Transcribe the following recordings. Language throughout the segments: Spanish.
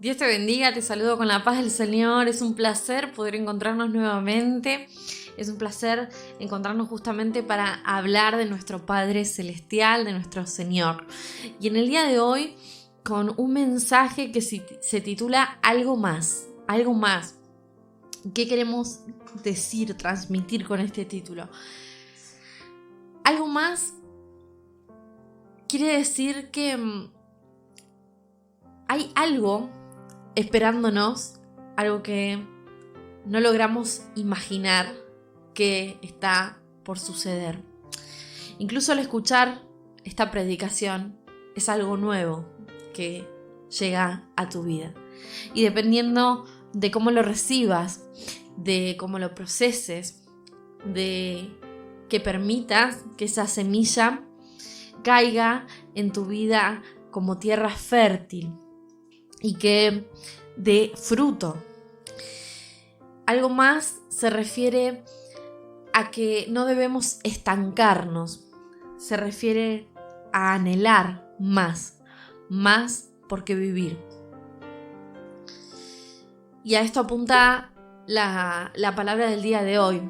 Dios te bendiga, te saludo con la paz del Señor. Es un placer poder encontrarnos nuevamente. Es un placer encontrarnos justamente para hablar de nuestro Padre Celestial, de nuestro Señor. Y en el día de hoy, con un mensaje que se titula Algo más, algo más. ¿Qué queremos decir, transmitir con este título? Algo más quiere decir que hay algo esperándonos, algo que no logramos imaginar que está por suceder. Incluso al escuchar esta predicación es algo nuevo que llega a tu vida. Y dependiendo de cómo lo recibas, de cómo lo proceses, de que permitas que esa semilla caiga en tu vida como tierra fértil y que dé fruto. Algo más se refiere a que no debemos estancarnos, se refiere a anhelar más por qué vivir. Y a esto apunta la palabra del día de hoy,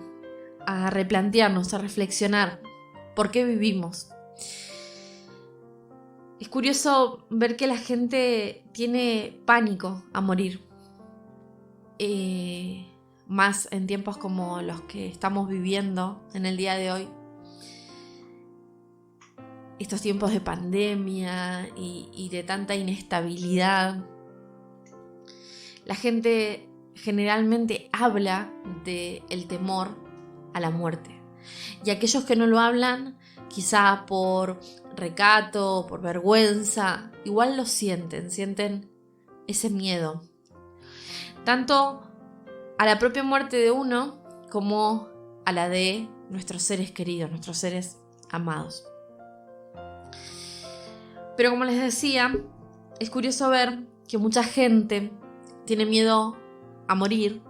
a replantearnos, a reflexionar por qué vivimos. Es curioso ver que la gente tiene pánico a morir, más en tiempos como los que estamos viviendo en el día de hoy. Estos tiempos de pandemia y de tanta inestabilidad. La gente generalmente habla del temor a la muerte. Y aquellos que no lo hablan, quizá por recato, por vergüenza, igual lo sienten ese miedo. Tanto a la propia muerte de uno como a la de nuestros seres queridos, nuestros seres amados. Pero como les decía, es curioso ver que mucha gente tiene miedo a morir,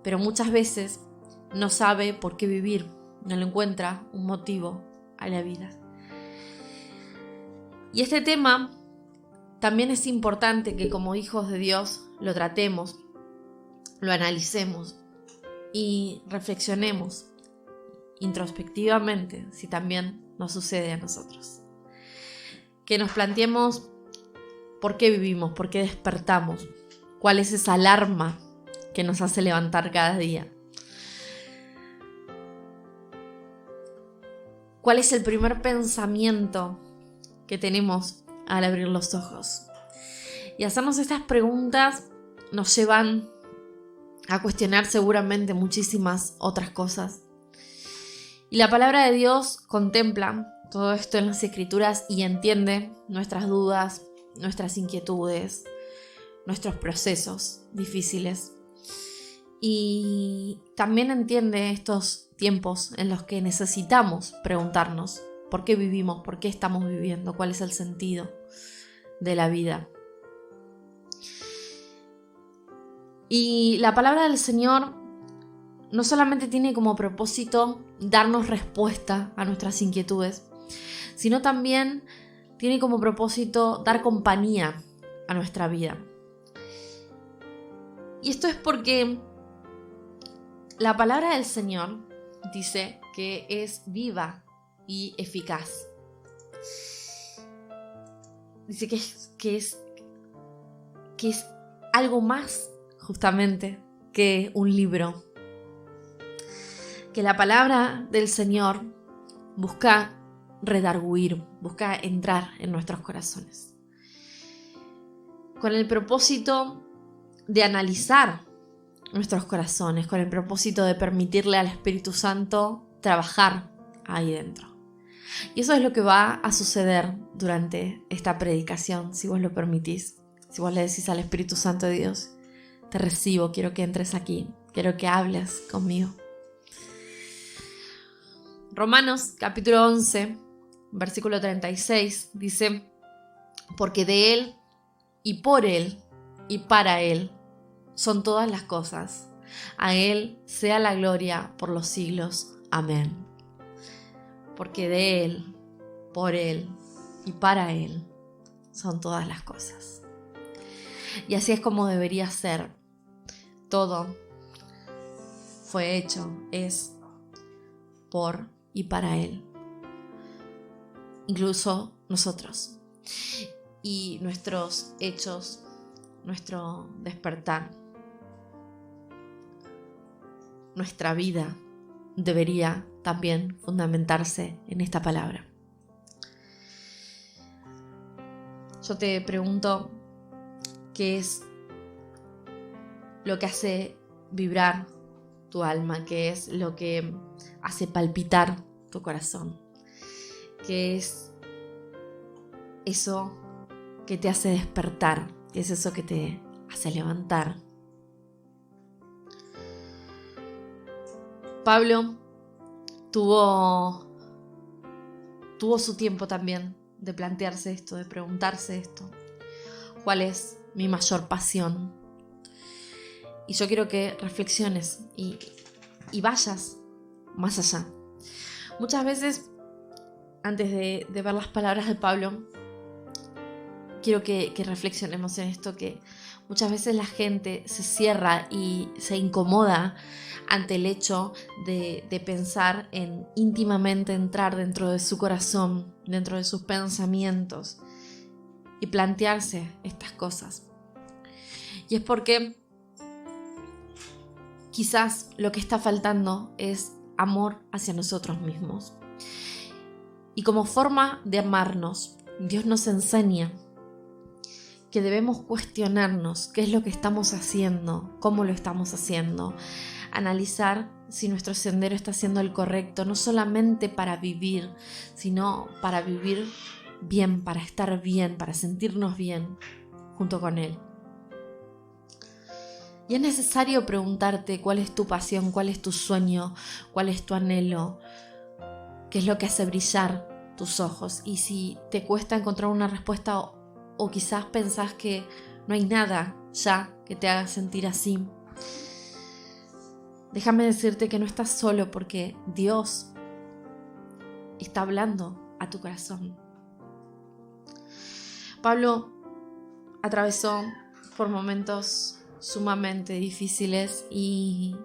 pero muchas veces no sabe por qué vivir, no le encuentra un motivo a la vida. Y este tema también es importante que como hijos de Dios lo tratemos, lo analicemos y reflexionemos introspectivamente si también nos sucede a nosotros. Que nos planteemos por qué vivimos, por qué despertamos, cuál es esa alarma que nos hace levantar cada día. ¿Cuál es el primer pensamiento que tenemos al abrir los ojos? Y hacernos estas preguntas nos llevan a cuestionar seguramente muchísimas otras cosas. Y la palabra de Dios contempla todo esto en las Escrituras y entiende nuestras dudas, nuestras inquietudes, nuestros procesos difíciles. Y también entiende estos tiempos en los que necesitamos preguntarnos por qué vivimos, por qué estamos viviendo, cuál es el sentido de la vida. Y la palabra del Señor no solamente tiene como propósito darnos respuesta a nuestras inquietudes, sino también tiene como propósito dar compañía a nuestra vida. Y esto es porque la palabra del Señor dice que es viva y eficaz. Dice que es algo más justamente que un libro. Que la palabra del Señor busca redarguir, busca entrar en nuestros corazones. Con el propósito de analizar nuestros corazones, con el propósito de permitirle al Espíritu Santo trabajar ahí dentro. Y eso es lo que va a suceder durante esta predicación, si vos lo permitís. Si vos le decís al Espíritu Santo de Dios, te recibo, quiero que entres aquí, quiero que hables conmigo. Romanos capítulo 11, versículo 36 dice: porque de Él y por Él y para Él son todas las cosas. A Él sea la gloria por los siglos. Amén. Porque de Él, por Él y para Él son todas las cosas. Y así es como debería ser. Todo fue hecho, es por y para Él. Incluso nosotros. Y nuestros hechos, nuestro despertar, nuestra vida debería también fundamentarse en esta palabra. Yo te pregunto, ¿qué es lo que hace vibrar tu alma? ¿Qué es lo que hace palpitar tu corazón? ¿Qué es eso que te hace despertar? ¿Qué es eso que te hace levantar? Pablo tuvo su tiempo también de plantearse esto, de preguntarse esto. ¿Cuál es mi mayor pasión? Y yo quiero que reflexiones y vayas más allá. Muchas veces, antes de ver las palabras de Pablo, quiero que reflexionemos en esto, que muchas veces la gente se cierra y se incomoda ante el hecho de pensar en íntimamente entrar dentro de su corazón, dentro de sus pensamientos y plantearse estas cosas. Y es porque quizás lo que está faltando es amor hacia nosotros mismos. Y como forma de amarnos, Dios nos enseña que debemos cuestionarnos qué es lo que estamos haciendo, cómo lo estamos haciendo, analizar si nuestro sendero está siendo el correcto, no solamente para vivir, sino para vivir bien, para estar bien, para sentirnos bien junto con Él. Y es necesario preguntarte cuál es tu pasión, cuál es tu sueño, cuál es tu anhelo, qué es lo que hace brillar tus ojos. Y si te cuesta encontrar una respuesta o quizás pensás que no hay nada ya que te haga sentir así, déjame decirte que no estás solo, porque Dios está hablando a tu corazón. Pablo atravesó por momentos sumamente difíciles y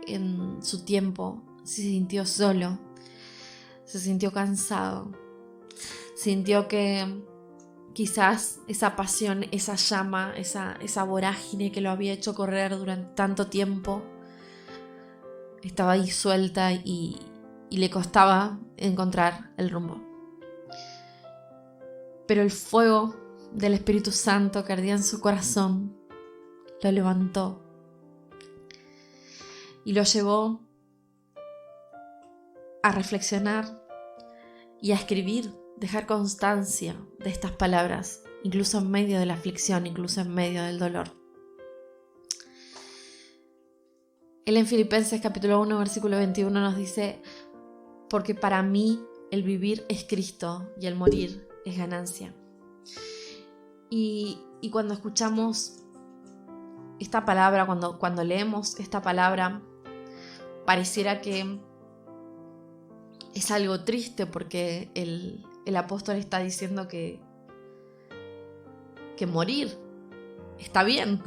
en su tiempo se sintió solo, se sintió cansado, sintió que quizás esa pasión, esa llama, esa vorágine que lo había hecho correr durante tanto tiempo estaba ahí suelta y le costaba encontrar el rumbo. Pero el fuego del Espíritu Santo que ardía en su corazón lo levantó y lo llevó a reflexionar y a escribir, dejar constancia de estas palabras, incluso en medio de la aflicción, incluso en medio del dolor. Él en Filipenses capítulo 1, versículo 21 nos dice: porque para mí el vivir es Cristo y el morir es ganancia. Y cuando escuchamos esta palabra, cuando leemos esta palabra, pareciera que es algo triste, porque el apóstol está diciendo que morir está bien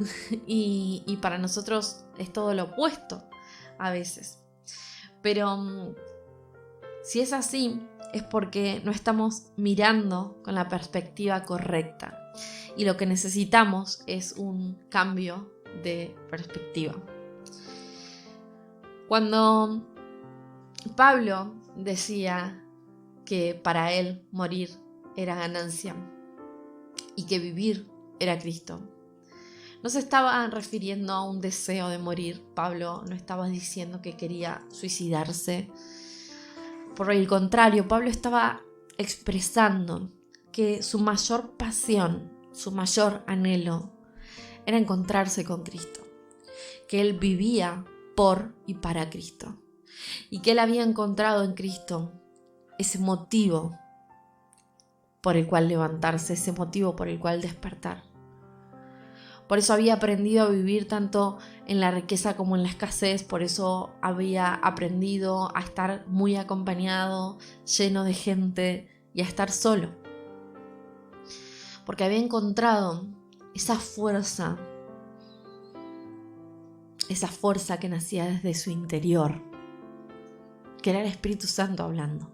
y para nosotros es todo lo opuesto a veces. Pero si es así, es porque no estamos mirando con la perspectiva correcta y lo que necesitamos es un cambio de perspectiva. Cuando Pablo decía que para él morir era ganancia y que vivir era Cristo, no se estaba refiriendo a un deseo de morir. Pablo no estaba diciendo que quería suicidarse. Por el contrario, Pablo estaba expresando que su mayor pasión, su mayor anhelo era encontrarse con Cristo, que él vivía por y para Cristo y que él había encontrado en Cristo ese motivo por el cual levantarse, ese motivo por el cual despertar. Por eso había aprendido a vivir tanto en la riqueza como en la escasez. Por eso había aprendido a estar muy acompañado, lleno de gente y a estar solo. Porque había encontrado esa fuerza que nacía desde su interior, que era el Espíritu Santo hablando.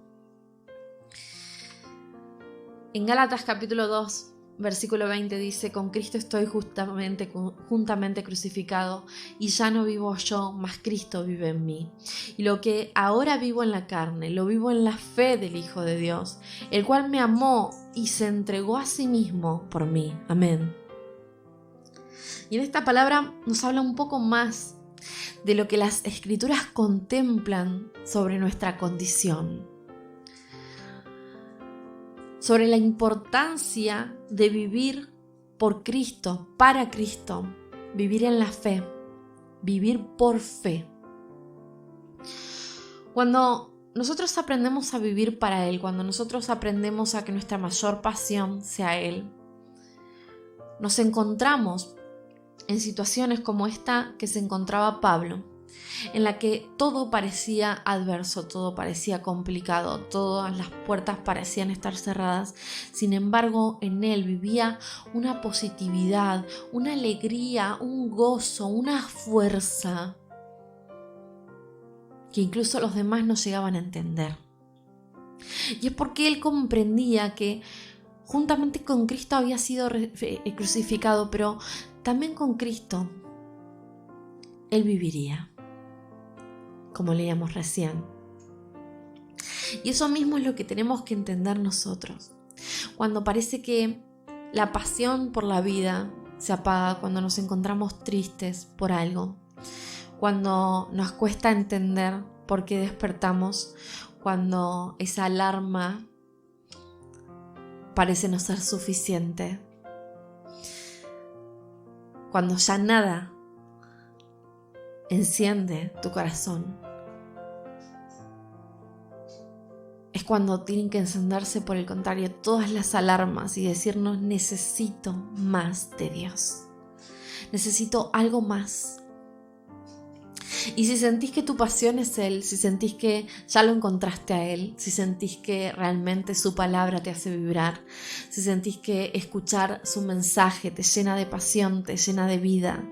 En Gálatas capítulo 2, versículo 20 dice: con Cristo estoy juntamente crucificado, y ya no vivo yo, mas Cristo vive en mí. Y lo que ahora vivo en la carne, lo vivo en la fe del Hijo de Dios, el cual me amó y se entregó a sí mismo por mí. Amén. Y en esta palabra nos habla un poco más de lo que las Escrituras contemplan sobre nuestra condición, sobre la importancia de vivir por Cristo, para Cristo, vivir en la fe, vivir por fe. Cuando nosotros aprendemos a vivir para Él, cuando nosotros aprendemos a que nuestra mayor pasión sea Él, nos encontramos en situaciones como esta que se encontraba Pablo, en la que todo parecía adverso, todo parecía complicado, todas las puertas parecían estar cerradas. Sin embargo, en él vivía una positividad, una alegría, un gozo, una fuerza que incluso los demás no llegaban a entender. Y es porque él comprendía que juntamente con Cristo había sido crucificado, pero también con Cristo él viviría, como leíamos recién. Y eso mismo es lo que tenemos que entender nosotros. Cuando parece que la pasión por la vida se apaga, cuando nos encontramos tristes por algo, cuando nos cuesta entender por qué despertamos, cuando esa alarma parece no ser suficiente, cuando ya nada enciende tu corazón, es cuando tienen que encenderse, por el contrario, todas las alarmas y decirnos: necesito más de Dios, necesito algo más. Y si sentís que tu pasión es Él, si sentís que ya lo encontraste a Él, si sentís que realmente su palabra te hace vibrar, si sentís que escuchar su mensaje te llena de pasión, te llena de vida,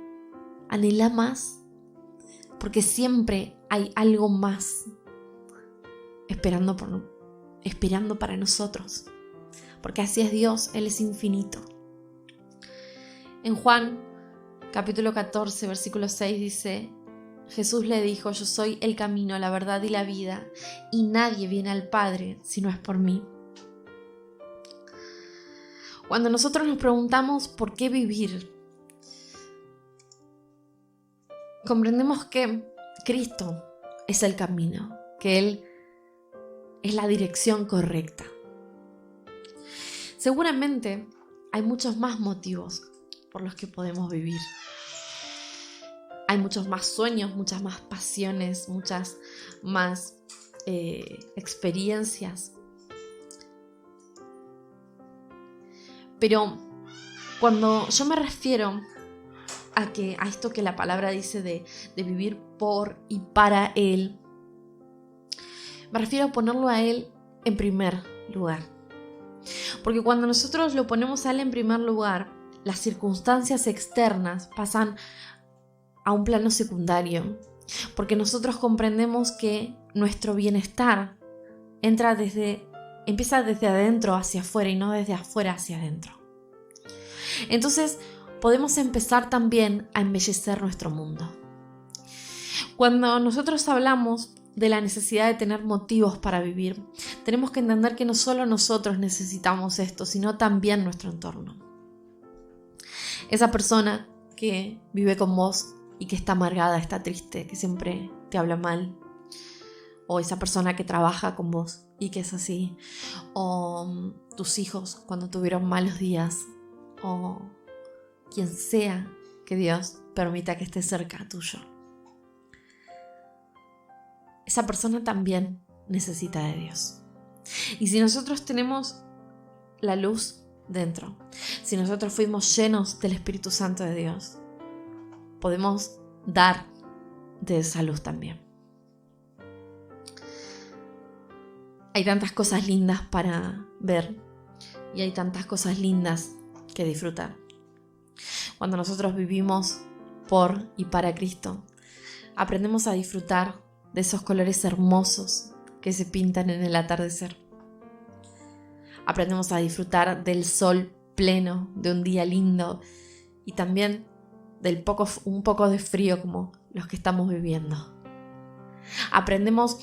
anhela más, porque siempre hay algo más esperando para nosotros, porque así es Dios, Él es infinito. En Juan capítulo 14, versículo 6 dice: Jesús le dijo: yo soy el camino, la verdad y la vida, y nadie viene al Padre si no es por mí. Cuando nosotros nos preguntamos por qué vivir, comprendemos que Cristo es el camino, que Él es la dirección correcta. Seguramente hay muchos más motivos por los que podemos vivir. Hay muchos más sueños, muchas más pasiones, muchas más experiencias. Pero cuando yo me refiero a esto que la palabra dice de vivir por y para Él, me refiero a ponerlo a Él en primer lugar. Porque cuando nosotros lo ponemos a Él en primer lugar, las circunstancias externas pasan a un plano secundario, porque nosotros comprendemos que nuestro bienestar empieza desde adentro hacia afuera y no desde afuera hacia adentro. Entonces podemos empezar también a embellecer nuestro mundo. Cuando nosotros hablamos de la necesidad de tener motivos para vivir, tenemos que entender que no solo nosotros necesitamos esto, sino también nuestro entorno. Esa persona que vive con vos y que está amargada, está triste, que siempre te habla mal, o esa persona que trabaja con vos y que es así, o tus hijos cuando tuvieron malos días, o quien sea que Dios permita que esté cerca tuyo. Esa persona también necesita de Dios. Y si nosotros tenemos la luz dentro, si nosotros fuimos llenos del Espíritu Santo de Dios, podemos dar de esa luz también. Hay tantas cosas lindas para ver y hay tantas cosas lindas que disfrutar. Cuando nosotros vivimos por y para Cristo, aprendemos a disfrutar de esos colores hermosos que se pintan en el atardecer. Aprendemos a disfrutar del sol pleno, de un día lindo y también del un poco de frío como los que estamos viviendo. Aprendemos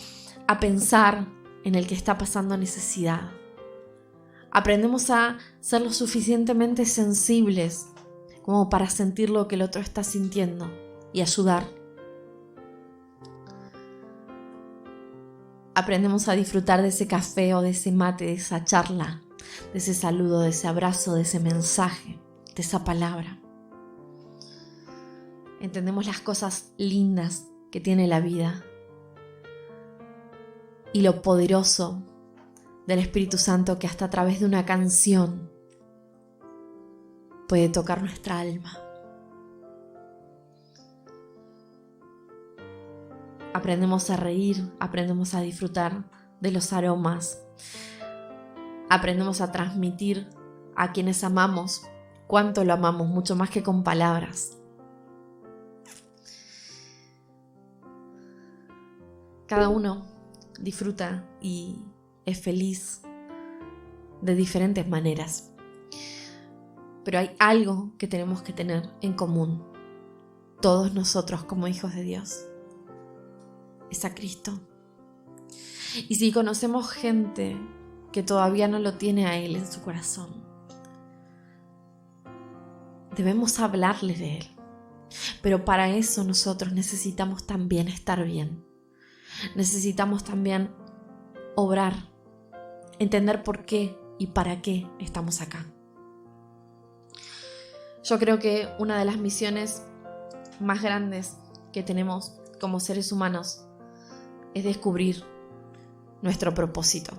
a pensar en el que está pasando necesidad. Aprendemos a ser lo suficientemente sensibles como para sentir lo que el otro está sintiendo y ayudar. Aprendemos a disfrutar de ese café o de ese mate, de esa charla, de ese saludo, de ese abrazo, de ese mensaje, de esa palabra. Entendemos las cosas lindas que tiene la vida y lo poderoso del Espíritu Santo que hasta a través de una canción puede tocar nuestra alma. Aprendemos a reír, aprendemos a disfrutar de los aromas, aprendemos a transmitir a quienes amamos cuánto lo amamos, mucho más que con palabras. Cada uno disfruta y es feliz de diferentes maneras. Pero hay algo que tenemos que tener en común, todos nosotros como hijos de Dios. Es a Cristo. Y si conocemos gente que todavía no lo tiene a Él en su corazón, debemos hablarle de Él. Pero para eso nosotros necesitamos también estar bien. Necesitamos también obrar, entender por qué y para qué estamos acá. Yo creo que una de las misiones más grandes que tenemos como seres humanos es descubrir nuestro propósito.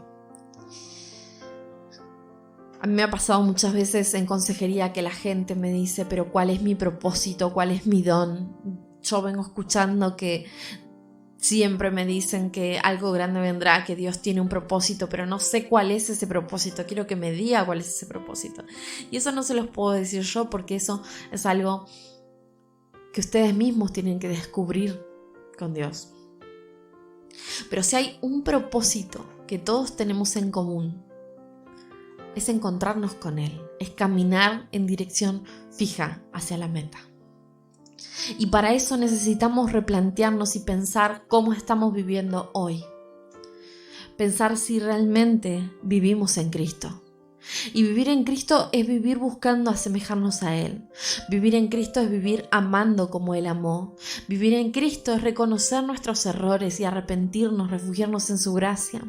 A mí me ha pasado muchas veces en consejería que la gente me dice, pero ¿cuál es mi propósito? ¿Cuál es mi don? Yo vengo escuchando que siempre me dicen que algo grande vendrá, que Dios tiene un propósito, pero no sé cuál es ese propósito. Quiero que me diga cuál es ese propósito. Y eso no se los puedo decir yo porque eso es algo que ustedes mismos tienen que descubrir con Dios. Pero si hay un propósito que todos tenemos en común, es encontrarnos con Él, es caminar en dirección fija hacia la meta. Y para eso necesitamos replantearnos y pensar cómo estamos viviendo hoy. Pensar si realmente vivimos en Cristo. Y vivir en Cristo es vivir buscando asemejarnos a Él. Vivir en Cristo es vivir amando como Él amó. Vivir en Cristo es reconocer nuestros errores y arrepentirnos, refugiarnos en su gracia.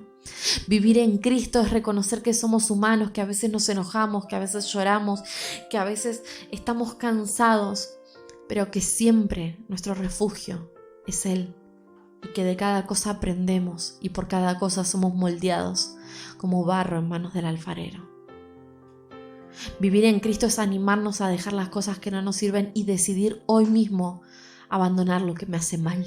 Vivir en Cristo es reconocer que somos humanos, que a veces nos enojamos, que a veces lloramos, que a veces estamos cansados, pero que siempre nuestro refugio es Él. Y que de cada cosa aprendemos y por cada cosa somos moldeados como barro en manos del alfarero. Vivir en Cristo es animarnos a dejar las cosas que no nos sirven y decidir hoy mismo abandonar lo que me hace mal.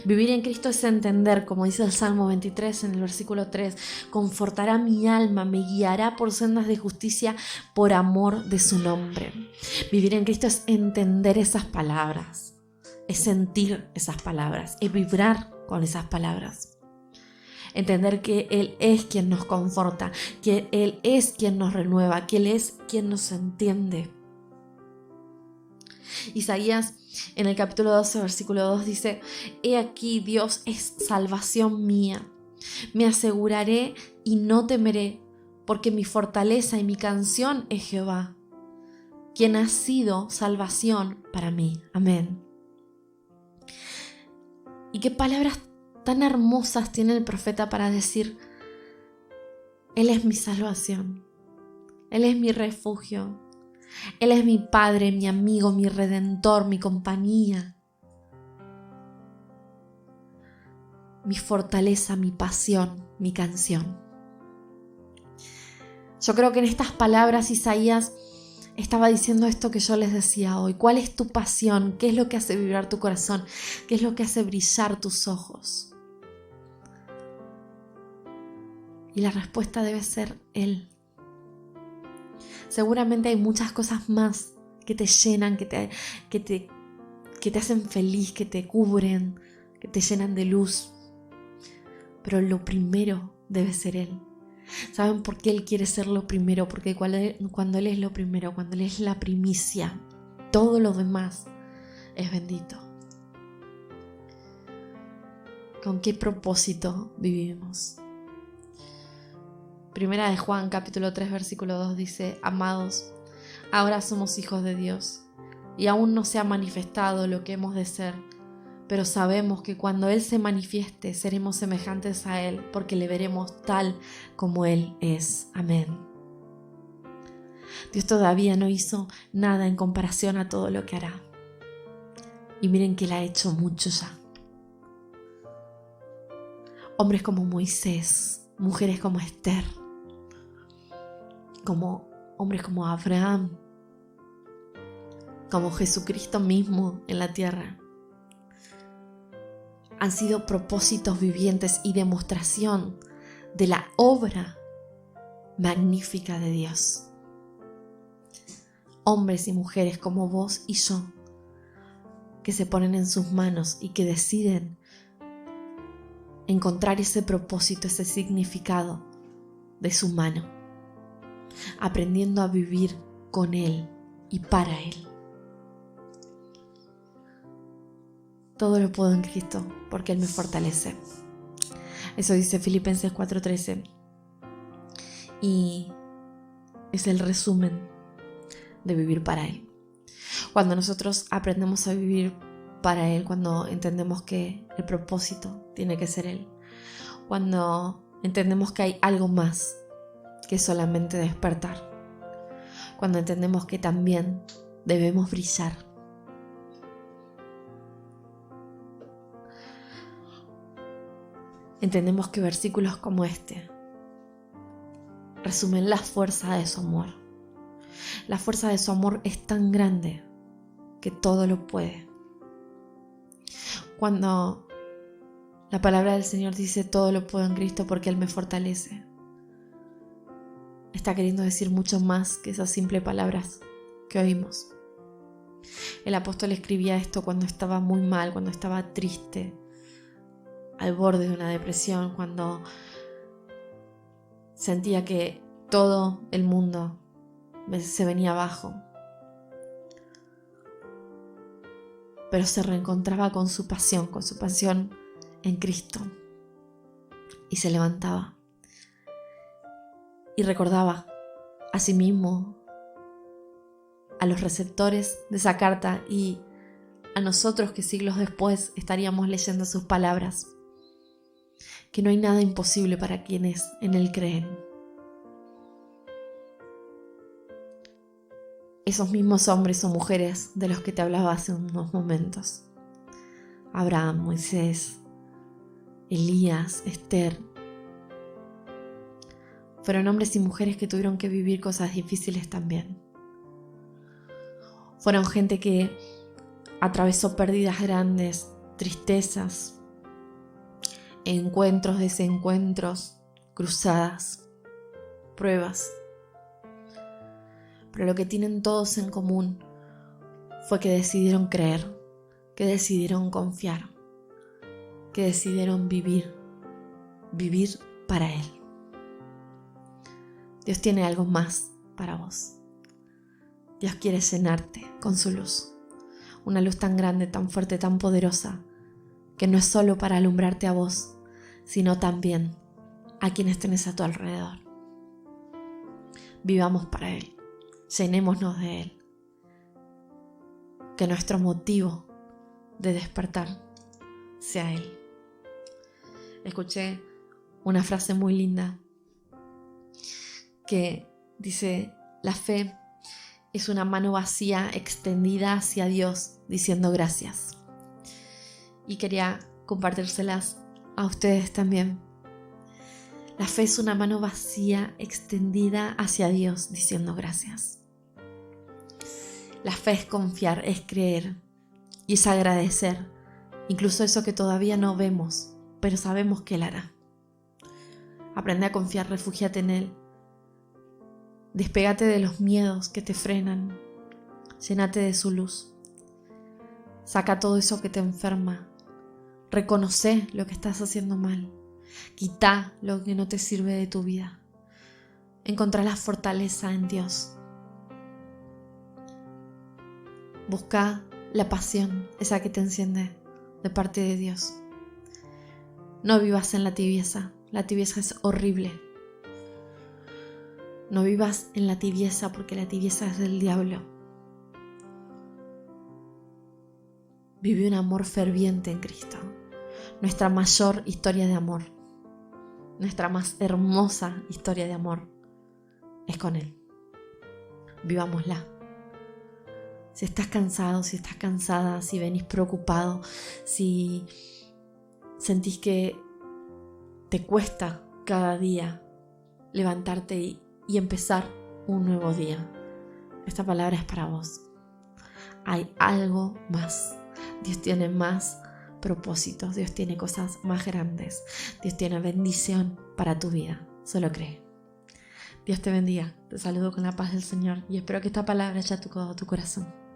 Vivir en Cristo es entender, como dice el Salmo 23 en el versículo 3, confortará mi alma, me guiará por sendas de justicia por amor de su nombre. Vivir en Cristo es entender esas palabras, es sentir esas palabras, es vibrar con esas palabras. Entender que Él es quien nos conforta, que Él es quien nos renueva, que Él es quien nos entiende. Isaías en el capítulo 12, versículo 2 dice: He aquí, Dios es salvación mía. Me aseguraré y no temeré, porque mi fortaleza y mi canción es Jehová, quien ha sido salvación para mí. Amén. Y qué palabras tan hermosas tiene el profeta para decir: Él es mi salvación, Él es mi refugio, Él es mi Padre, mi amigo, mi Redentor, mi compañía, mi fortaleza, mi pasión, mi canción. Yo creo que en estas palabras Isaías estaba diciendo esto que yo les decía hoy. ¿Cuál es tu pasión? ¿Qué es lo que hace vibrar tu corazón? ¿Qué es lo que hace brillar tus ojos? Y la respuesta debe ser Él. Seguramente hay muchas cosas más que te llenan, que te hacen feliz, que te cubren, que te llenan de luz. Pero lo primero debe ser Él. ¿Saben por qué Él quiere ser lo primero? Porque cuando Él es lo primero, cuando Él es la primicia, todo lo demás es bendito. ¿Con qué propósito vivimos? Primera de Juan, capítulo 3, versículo 2 dice: Amados, ahora somos hijos de Dios, y aún no se ha manifestado lo que hemos de ser, pero sabemos que cuando Él se manifieste, seremos semejantes a Él, porque le veremos tal como Él es. Amén. Dios todavía no hizo nada en comparación a todo lo que hará. Y miren que Él ha hecho mucho ya. Hombres como Moisés, mujeres como Esther, hombres como Abraham, como Jesucristo mismo en la tierra. Han sido propósitos vivientes y demostración de la obra magnífica de Dios. Hombres y mujeres como vos y yo, que se ponen en sus manos y que deciden encontrar ese propósito, ese significado de su mano, aprendiendo a vivir con Él y para Él. Todo lo puedo en Cristo, porque Él me fortalece. Eso dice Filipenses 4:13. Y es el resumen de vivir para Él. Cuando nosotros aprendemos a vivir para Él, cuando entendemos que el propósito tiene que ser Él, cuando entendemos que hay algo más que solamente despertar, cuando entendemos que también debemos brillar, entendemos que versículos como este resumen la fuerza de su amor. La fuerza de su amor es tan grande que todo lo puede. Cuando la palabra del Señor dice todo lo puedo en Cristo porque Él me fortalece, está queriendo decir mucho más que esas simples palabras que oímos. El apóstol escribía esto cuando estaba muy mal, cuando estaba triste, al borde de una depresión, cuando sentía que todo el mundo se venía abajo. Pero se reencontraba con su pasión en Cristo. Y se levantaba. Y recordaba a sí mismo, a los receptores de esa carta y a nosotros que siglos después estaríamos leyendo sus palabras, que no hay nada imposible para quienes en Él creen. Esos mismos hombres o mujeres de los que te hablaba hace unos momentos. Abraham, Moisés, Elías, Esther. Fueron hombres y mujeres que tuvieron que vivir cosas difíciles también. Fueron gente que atravesó pérdidas grandes, tristezas, encuentros, desencuentros, cruzadas, pruebas. Pero lo que tienen todos en común fue que decidieron creer, que decidieron confiar, que decidieron vivir para Él. Dios tiene algo más para vos. Dios quiere llenarte con su luz. Una luz tan grande, tan fuerte, tan poderosa, que no es solo para alumbrarte a vos, sino también a quienes tenés a tu alrededor. Vivamos para Él. Llenémonos de Él. Que nuestro motivo de despertar sea Él. Escuché una frase muy linda que dice: la fe es una mano vacía extendida hacia Dios diciendo gracias. Y quería compartírselas a ustedes también. La fe es una mano vacía extendida hacia Dios diciendo gracias. La fe es confiar, es creer y es agradecer, incluso eso que todavía no vemos, pero sabemos que Él hará. Aprende a confiar, refúgiate en Él. Despégate de los miedos que te frenan. Llénate de su luz. Saca todo eso que te enferma. Reconoce lo que estás haciendo mal. Quita lo que no te sirve de tu vida. Encontrá la fortaleza en Dios. Busca la pasión, esa que te enciende de parte de Dios. No vivas en la tibieza. La tibieza es horrible. No vivas en la tibieza porque la tibieza es del diablo. Vive un amor ferviente en Cristo. Nuestra mayor historia de amor, nuestra más hermosa historia de amor es con Él. Vivámosla. Si estás cansado, si estás cansada, si venís preocupado, si sentís que te cuesta cada día levantarte y empezar un nuevo día, esta palabra es para vos. Hay algo más. Dios tiene más propósitos, Dios tiene cosas más grandes, Dios tiene bendición para tu vida. Solo cree. Dios te bendiga. Te saludo con la paz del Señor y espero que esta palabra haya tocado tu corazón.